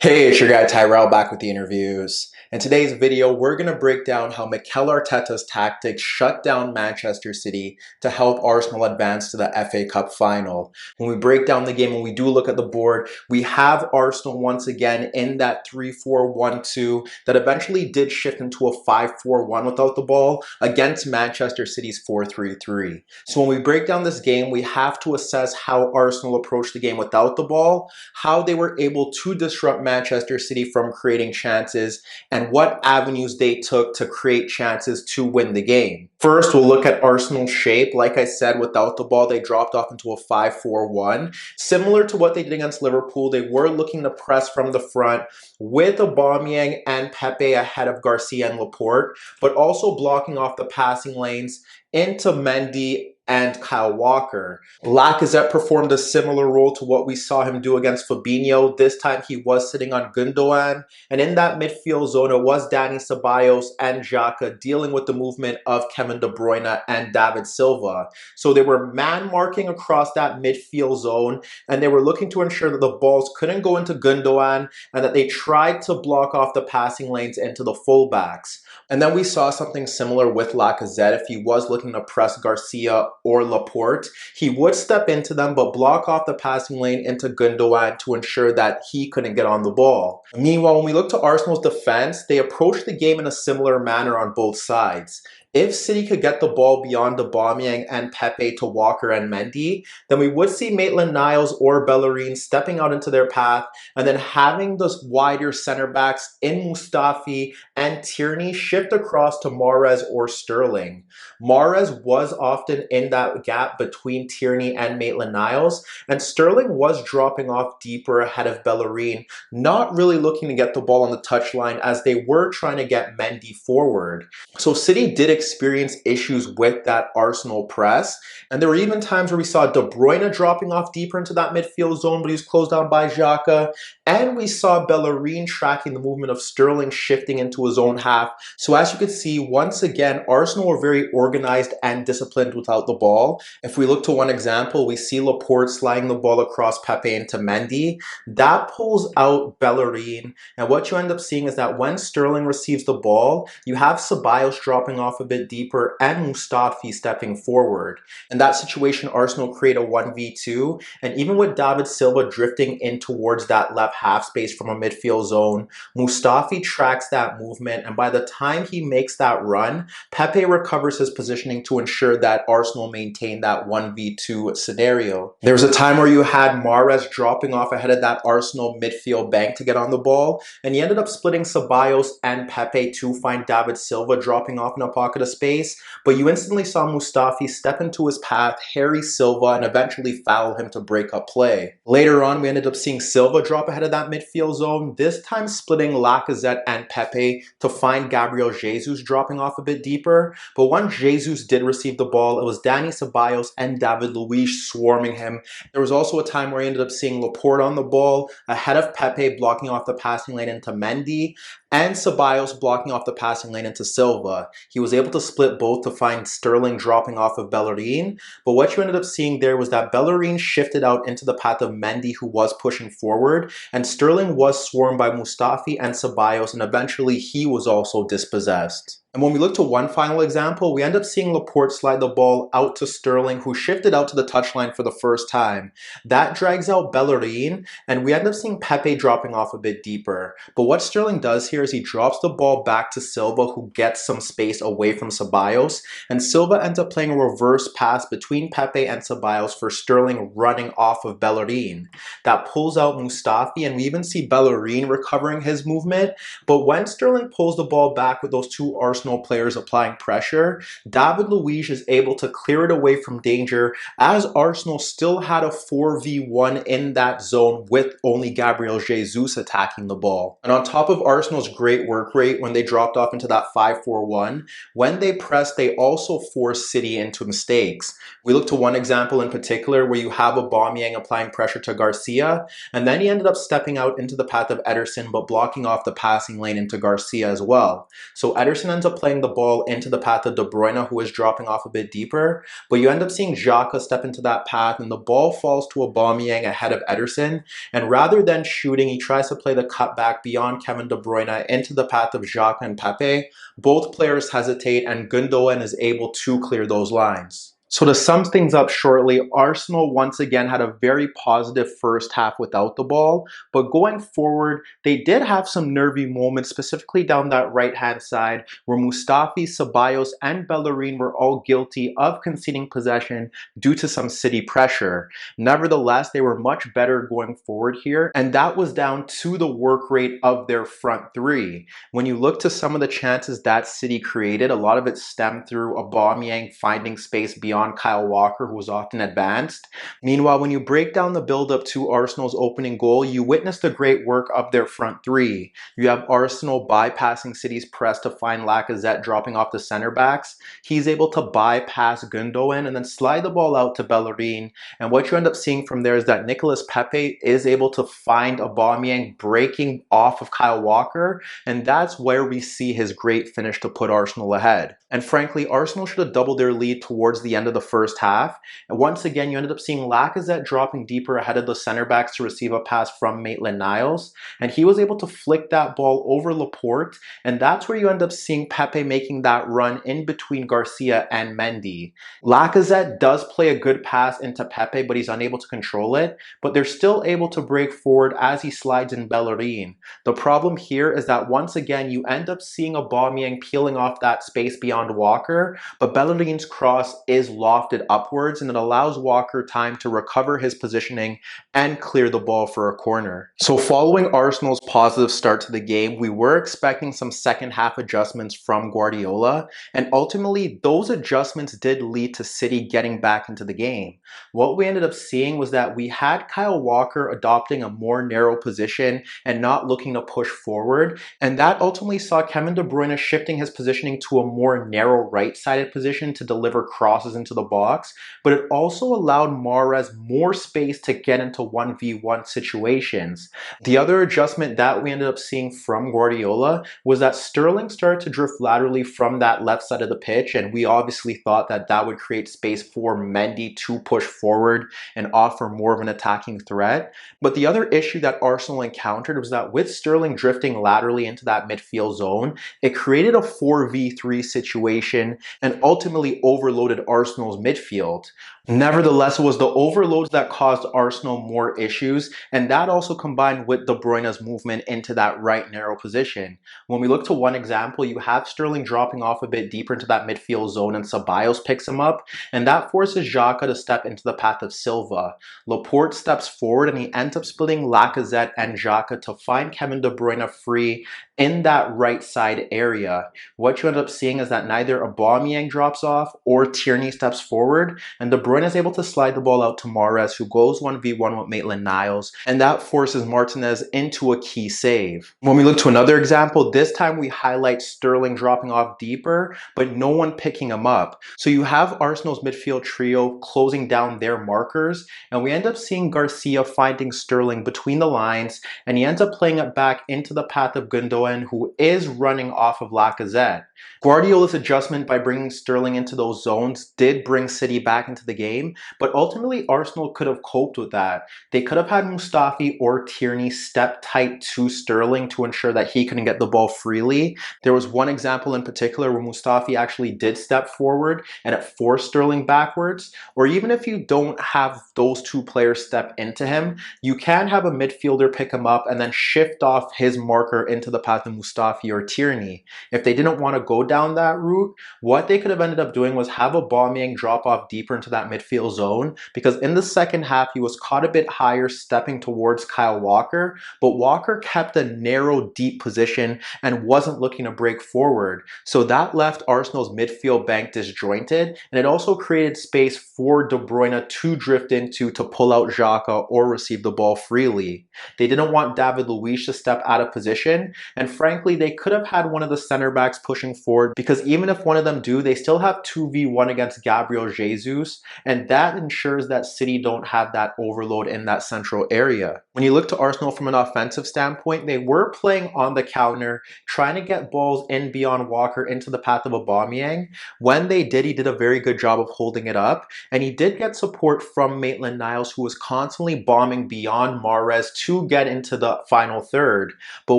Hey, it's your guy Tyrrell back with the interviews. In today's video, we're going to break down how Mikel Arteta's tactics shut down Manchester City to help Arsenal advance to the FA Cup final. When we break down the game, when we do look at the board, we have Arsenal once again in that 3-4-1-2 that eventually did shift into a 5-4-1 without the ball against Manchester City's 4-3-3. So when we break down this game, we have to assess how Arsenal approached the game without the ball, how they were able to disrupt Manchester City from creating chances, and what avenues they took to create chances to win the game. First, we'll look at Arsenal's shape. Like I said, without the ball, they dropped off into a 5-4-1. Similar to what they did against Liverpool, they were looking to press from the front with Aubameyang and Pepe ahead of Garcia and Laporte, but also blocking off the passing lanes into Mendy and Kyle Walker. Lacazette performed a similar role to what we saw him do against Fabinho. This time he was sitting on Gundogan, and in that midfield zone it was Dani Ceballos and Xhaka dealing with the movement of Kevin De Bruyne and David Silva. So they were man marking across that midfield zone, and they were looking to ensure that the balls couldn't go into Gundogan and that they tried to block off the passing lanes into the fullbacks. And then we saw something similar with Lacazette. If he was looking to press Garcia or Laporte, he would step into them but block off the passing lane into Gundogan to ensure that he couldn't get on the ball. Meanwhile, when we look to Arsenal's defense, they approached the game in a similar manner on both sides. If City could get the ball beyond Aubameyang and Pepe to Walker and Mendy, then we would see Maitland-Niles or Bellerin stepping out into their path and then having those wider center backs in Mustafi and Tierney shift across to Mahrez or Sterling. Mahrez was often in that gap between Tierney and Maitland-Niles, and Sterling was dropping off deeper ahead of Bellerin, not really looking to get the ball on the touchline as they were trying to get Mendy forward. So City did experience issues with that Arsenal press, and there were even times where we saw De Bruyne dropping off deeper into that midfield zone, but he was closed down by Xhaka, and we saw Bellerin tracking the movement of Sterling shifting into his own half. So as you can see, once again, Arsenal were very organized and disciplined without the ball. If we look to one example, we see Laporte sliding the ball across Pepe into Mendy. That pulls out Bellerin, and what you end up seeing is that when Sterling receives the ball, you have Ceballos dropping off a bit deeper and Mustafi stepping forward. In that situation, Arsenal create a 1v2, and even with David Silva drifting in towards that left half space from a midfield zone, Mustafi tracks that movement, and by the time he makes that run, Pepe recovers his positioning to ensure that Arsenal maintain that 1v2 scenario. There was a time where you had Mahrez dropping off ahead of that Arsenal midfield bank to get on the ball, and he ended up splitting Ceballos and Pepe to find David Silva dropping off in a pocket of space, but you instantly saw Mustafi step into his path, harry Silva, and eventually foul him to break up play. Later on, we ended up seeing Silva drop ahead of that midfield zone, this time splitting Lacazette and Pepe to find Gabriel Jesus dropping off a bit deeper, but when Jesus did receive the ball, it was Dani Ceballos and David Luiz swarming him. There was also a time where he ended up seeing Laporte on the ball, ahead of Pepe blocking off the passing lane into Mendy, and Ceballos blocking off the passing lane into Silva. He was able to split both to find Sterling dropping off of Bellerin, but what you ended up seeing there was that Bellerin shifted out into the path of Mendy, who was pushing forward, and Sterling was swarmed by Mustafi and Ceballos, and eventually he was also dispossessed. And when we look to one final example, we end up seeing Laporte slide the ball out to Sterling, who shifted out to the touchline for the first time. That drags out Bellerin, and we end up seeing Pepe dropping off a bit deeper. But what Sterling does here is he drops the ball back to Silva, who gets some space away from Ceballos, and Silva ends up playing a reverse pass between Pepe and Ceballos for Sterling running off of Bellerin. That pulls out Mustafi, and we even see Bellerin recovering his movement. But when Sterling pulls the ball back with those two Arsenal players applying pressure, David Luiz is able to clear it away from danger, as Arsenal still had a 4v1 in that zone with only Gabriel Jesus attacking the ball. And on top of Arsenal's great work rate when they dropped off into that 5-4-1, when they pressed, they also forced City into mistakes. We look to one example in particular where you have Aubameyang applying pressure to Garcia, and then he ended up stepping out into the path of Ederson but blocking off the passing lane into Garcia as well. So Ederson ends up up playing the ball into the path of De Bruyne, who is dropping off a bit deeper. But you end up seeing Xhaka step into that path, and the ball falls to Aubameyang ahead of Ederson. And rather than shooting, he tries to play the cutback beyond Kevin De Bruyne into the path of Xhaka and Pepe. Both players hesitate, and Gundogan is able to clear those lines. So to sum things up shortly, Arsenal once again had a very positive first half without the ball, but going forward, they did have some nervy moments, specifically down that right-hand side, where Mustafi, Ceballos, and Bellerin were all guilty of conceding possession due to some City pressure. Nevertheless, they were much better going forward here, and that was down to the work rate of their front three. When you look to some of the chances that City created, a lot of it stemmed through Aubameyang finding space beyond Kyle Walker, who was often advanced. Meanwhile, when you break down the build-up to Arsenal's opening goal, you witness the great work of their front three. You have Arsenal bypassing City's press to find Lacazette dropping off the center backs. He's able to bypass Gundogan and then slide the ball out to Bellerin. And what you end up seeing from there is that Nicolas Pepe is able to find Aubameyang breaking off of Kyle Walker, and that's where we see his great finish to put Arsenal ahead. And frankly, Arsenal should have doubled their lead towards the end of the first half. And once again, you ended up seeing Lacazette dropping deeper ahead of the center backs to receive a pass from Maitland-Niles. And he was able to flick that ball over Laporte. And that's where you end up seeing Pepe making that run in between Garcia and Mendy. Lacazette does play a good pass into Pepe, but he's unable to control it. But they're still able to break forward as he slides in Bellerin. The problem here is that once again, you end up seeing Aubameyang peeling off that space beyond Walker, but Bellerin's cross is lofted upwards, and it allows Walker time to recover his positioning and clear the ball for a corner. So following Arsenal's positive start to the game, we were expecting some second half adjustments from Guardiola, and ultimately those adjustments did lead to City getting back into the game. What we ended up seeing was that we had Kyle Walker adopting a more narrow position and not looking to push forward, and that ultimately saw Kevin De Bruyne shifting his positioning to a more narrow right-sided position to deliver crosses into the box, but it also allowed Mahrez more space to get into 1v1 situations. The other adjustment that we ended up seeing from Guardiola was that Sterling started to drift laterally from that left side of the pitch, and we obviously thought that that would create space for Mendy to push forward and offer more of an attacking threat. But the other issue that Arsenal encountered was that with Sterling drifting laterally into that midfield zone, it created a 4v3 situation and ultimately overloaded Arsenal's midfield. Nevertheless, it was the overloads that caused Arsenal more issues, and that also combined with De Bruyne's movement into that right narrow position. When we look to one example, you have Sterling dropping off a bit deeper into that midfield zone, and Ceballos picks him up, and that forces Xhaka to step into the path of Silva. Laporte steps forward, and he ends up splitting Lacazette and Xhaka to find Kevin De Bruyne free in that right side area. What you end up seeing is that neither Aubameyang drops off or Tierney steps forward, and De Bruyne is able to slide the ball out to Mahrez, who goes 1v1 with Maitland-Niles, and that forces Martinez into a key save. When we look to another example, this time we highlight Sterling dropping off deeper, but no one picking him up. So you have Arsenal's midfield trio closing down their markers, and we end up seeing Garcia finding Sterling between the lines, and he ends up playing it back into the path of Gundogan, who is running off of Lacazette. Guardiola's adjustment by bringing Sterling into those zones did bring City back into the game, but ultimately Arsenal could have coped with that. They could have had Mustafi or Tierney step tight to Sterling to ensure that he couldn't get the ball freely. There was one example in particular where Mustafi actually did step forward and it forced Sterling backwards. Or even if you don't have those two players step into him, you can have a midfielder pick him up and then shift off his marker into the path of Mustafi or Tierney. If they didn't want to go down that route, what they could have ended up doing was have Aubameyang drop off deeper into that midfield zone, because in the second half he was caught a bit higher stepping towards Kyle Walker, but Walker kept a narrow deep position and wasn't looking to break forward. So that left Arsenal's midfield bank disjointed, and it also created space for De Bruyne to drift into to pull out Xhaka or receive the ball freely. They didn't want David Luiz to step out of position, and frankly they could have had one of the center backs pushing forward, because even if one of them do, they still have 2v1 against Gabriel Jesus, and that ensures that City don't have that overload in that central area. When you look to Arsenal from an offensive standpoint, they were playing on the counter, trying to get balls in beyond Walker into the path of Aubameyang. When they did, he did a very good job of holding it up, and he did get support from Maitland-Niles, who was constantly bombing beyond Mahrez to get into the final third. But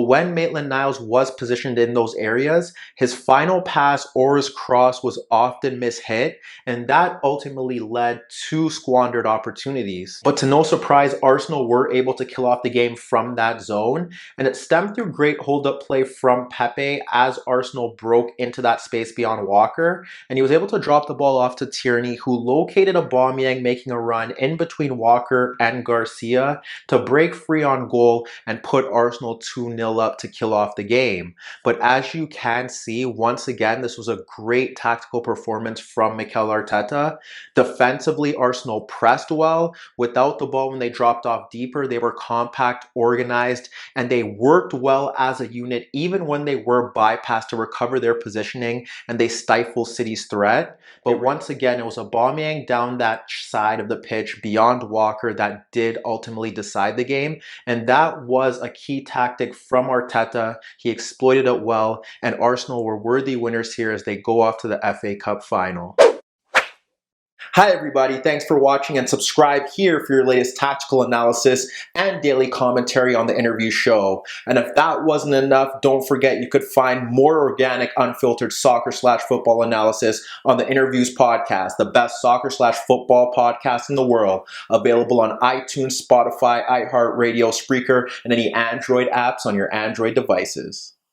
when Maitland-Niles was positioned in those areas, his final pass or his cross was often mishit, and that ultimately led to squandered opportunities. But to no surprise, Arsenal were able to kill off the game from that zone, and it stemmed through great hold-up play from Pepe as Arsenal broke into that space beyond Walker, and he was able to drop the ball off to Tierney, who located Aubameyang making a run in between Walker and Garcia to break free on goal and put Arsenal 2-0 up to kill off the game. But as you can see, once again, this was a great tactical performance from Mikel Arteta. Defensively, Arsenal pressed well. Without the ball, when they dropped off deeper, they were compact, organized, and they worked well as a unit even when they were bypassed to recover their positioning and they stifled City's threat. But once again, it was Aubameyang down that side of the pitch beyond Walker that did ultimately decide the game, and that was a key tactic from Arteta. He exploited it well, and Arsenal were worthy winners here as they go off to the FA Cup final. Hi everybody, thanks for watching, and subscribe here for your latest tactical analysis and daily commentary on the InnerViews show. And if that wasn't enough, don't forget you could find more organic, unfiltered soccer/football analysis on the InnerViews podcast, the best soccer/football podcast in the world, available on iTunes, Spotify, iHeartRadio, Spreaker, and any Android apps on your Android devices.